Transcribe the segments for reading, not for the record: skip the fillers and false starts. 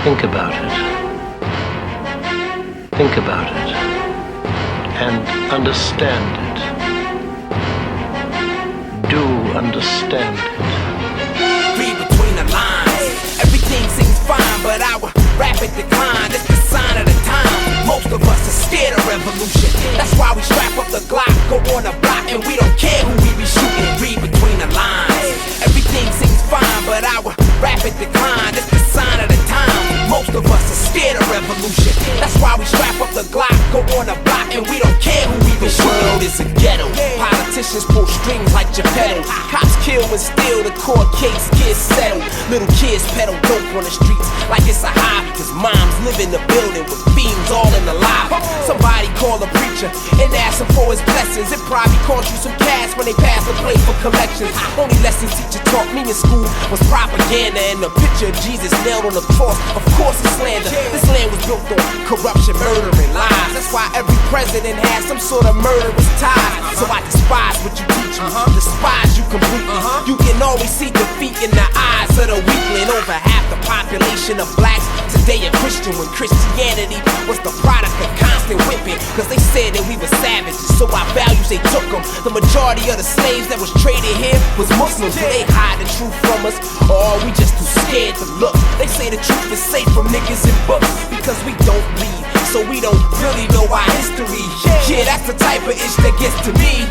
Think about it. Think about it. And understand it. Do understand it. Read between the lines. Everything seems fine, but our rapid decline is the sign of the time. Most of us are scared of revolution. That's why we strap up the Glock, go on the block, and we don't care who we be shooting. Read between the lines. Everything seems fine, but our rapid decline is the sign of the time. Most of us are scared of revolution. That's why we strap up the Glock, go on the block, and we don't care who we be shooting. The world is a ghetto. Politicians pull strings like Geppetto. Cops kill and steal, the court case gets settled. Little kids peddle dope on the streets like it's a hobby, cause moms live in the building with fiends all in the lobby. Somebody call a preacher and ask him for his blessings. It probably cost you some cash when they pass the plate for collections. Only lessons teacher taught me in school was propaganda and the picture of Jesus nailed on the cross. Of course it's slander. This land was built on corruption, murder, and lies. That's why every president has some sort of murderous ties. So I despise what you teach me, despise you completely. You can always see defeat in the eyes of the weakling. Over half the population of blacks today are Christian, when Christianity was the product of constant whipping. Cause they said that we were savages, so our values they took them. The majority of the slaves that was traded here was Muslims. Do they hide the truth from us, or are we just too scared to look? They say the truth is safe from niggas in books, because we don't read, so we don't really know our history. Yeah, that's the type of ish that gets to me.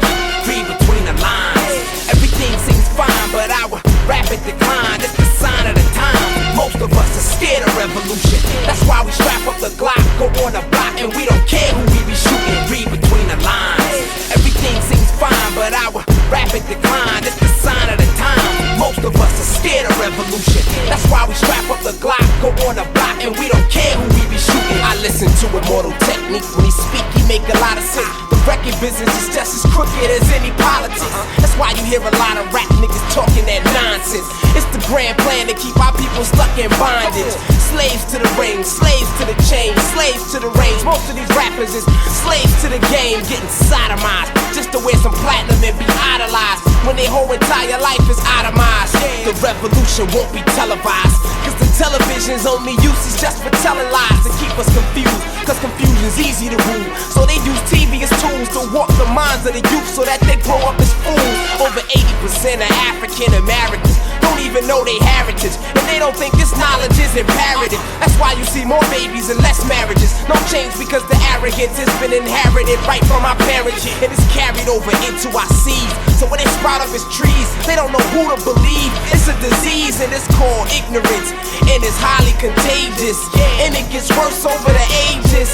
Read between the lines. Everything seems fine, but our rapid decline is the sign of the time. Most of us are scared of revolution. That's why we strap up the Glock, go on the block, and we don't care who we be shooting. Read between the lines. Everything seems fine, but our rapid decline is the sign of the time. Most of us are scared of revolution. That's why we strap up the Glock, go on the block, and we don't care who we be shooting. I listen to Immortal Technique. When he speak, he make a lot of sense. The record business is just as crooked as any politics. That's why you hear a lot of rap niggas talking that nonsense. It's the grand plan to keep our people stuck in bondage. Slaves to the ring, slaves to the chain, slaves to the range. Most of these rappers is slaves to the game, getting sodomized just to wear some platinum and be idolized when their whole entire life is itemized. The revolution won't be televised, cause the television's only use is just for telling lies to keep us confused. Cause confusion's easy to rule, so they use TV as tools to warp the minds of the youth so that they grow up as fools. Over 80% of African Americans don't even know their heritage, and they don't think this knowledge is imperative. That's why you see more babies and less marriages. No change because the arrogance has been inherited right from our parents, and it's carried over into our seeds. So when they sprout up as trees, they don't know who to believe. It's a disease and it's called ignorance, and it's highly contagious, and it gets worse over the ages.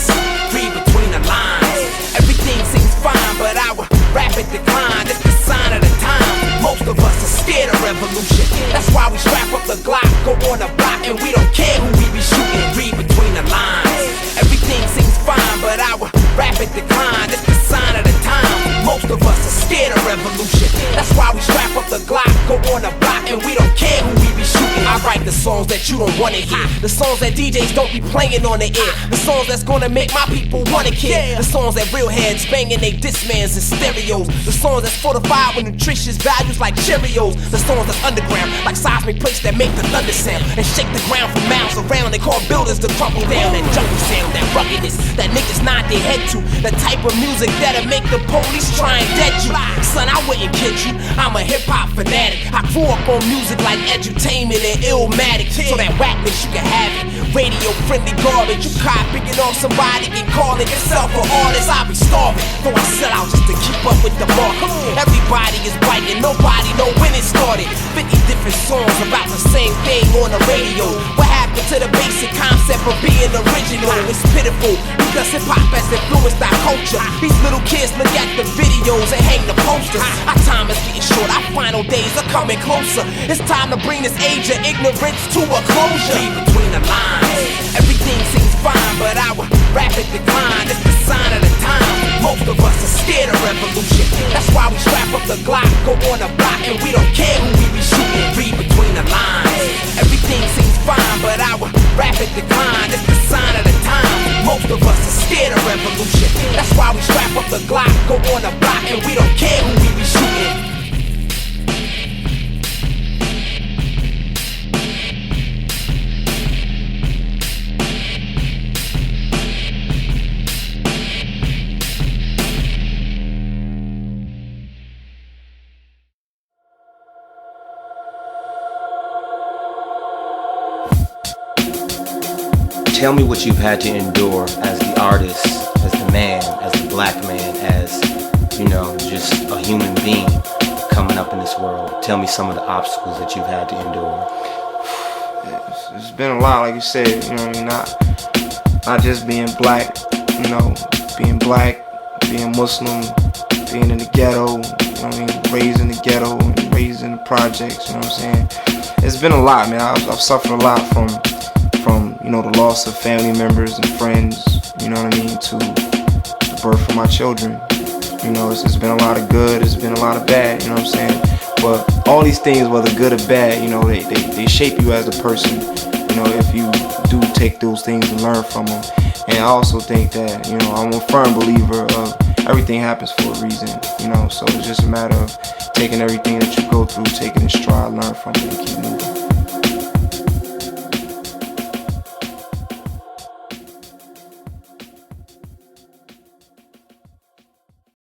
Read between the lines. Everything seems fine, but our rapid decline is the sign of the time. Most of us are scared of revolution. That's why we strap up the Glock, go on the block, and we don't care who we be shooting. Read between the lines. Everything seems fine, but our rapid decline is the sign of the time. Most of us are scared of revolution. That's why we strap up the Glock, go on the block, and we don't care who we be shooting. I write the songs that you don't wanna hear, the songs that DJs don't be playing on the air, the songs that's gonna make my people wanna care, the songs that real heads banging they Discmans and stereos, the songs that's fortified with nutritious values like Cheerios, the songs that's underground like seismic plates that make the thunder sound and shake the ground for miles around. They call builders to crumble down. That jungle sound, that ruggedness that niggas nod their head to, the type of music that'll make the police try and dead you. Son, I wouldn't kid you, I'm a hip-hop fanatic. I grew up on music like edutainment and Illmatic, so that whackness you can have it. Radio-friendly garbage, you copying off somebody and calling yourself an artist. I'll be starving, though I sell out just to keep up with the market. Everybody is biting, nobody know when it started. 50 different songs about the same thing on the radio. What happened to the basic concept of being original? It's pitiful, because hip-hop has influenced our culture. These little kids look at the videos and hang the posters. Our time is getting short, our final days are coming closer. It's time to bring this age of ignorance to a closure. Read between the lines. Everything seems fine, but our rapid decline is the sign of the time. Most of us are scared of revolution. That's why we strap up the Glock, go on the block, and we don't care who we be shooting. Read between the lines. Everything seems fine, but our rapid decline is the sign of the time. Most of us are scared of revolution. That's why we strap up the Glock, go on the block, and we don't care who we be shooting. tell me what you've had to endure as the artist, as the man, as the black man, as, you know, just a human being coming up in this world. Tell me some of the obstacles that you've had to endure. It's been a lot, like you said, you know what I mean? Not just being black, you know, being black, being Muslim, being in the ghetto, you know what I mean? Raised in the ghetto and raised in the projects, you know what I'm saying? It's been a lot, man. I've suffered a lot from you know, the loss of family members and friends, you know what I mean, to the birth of my children. You know, it's been a lot of good, it's been a lot of bad, you know what I'm saying? But all these things, whether good or bad, you know, they shape you as a person, you know, if you do take those things and learn from them. And I also think that, you know, I'm a firm believer of everything happens for a reason, you know, so it's just a matter of taking everything that you go through, taking it in stride, learn from it, and keep moving.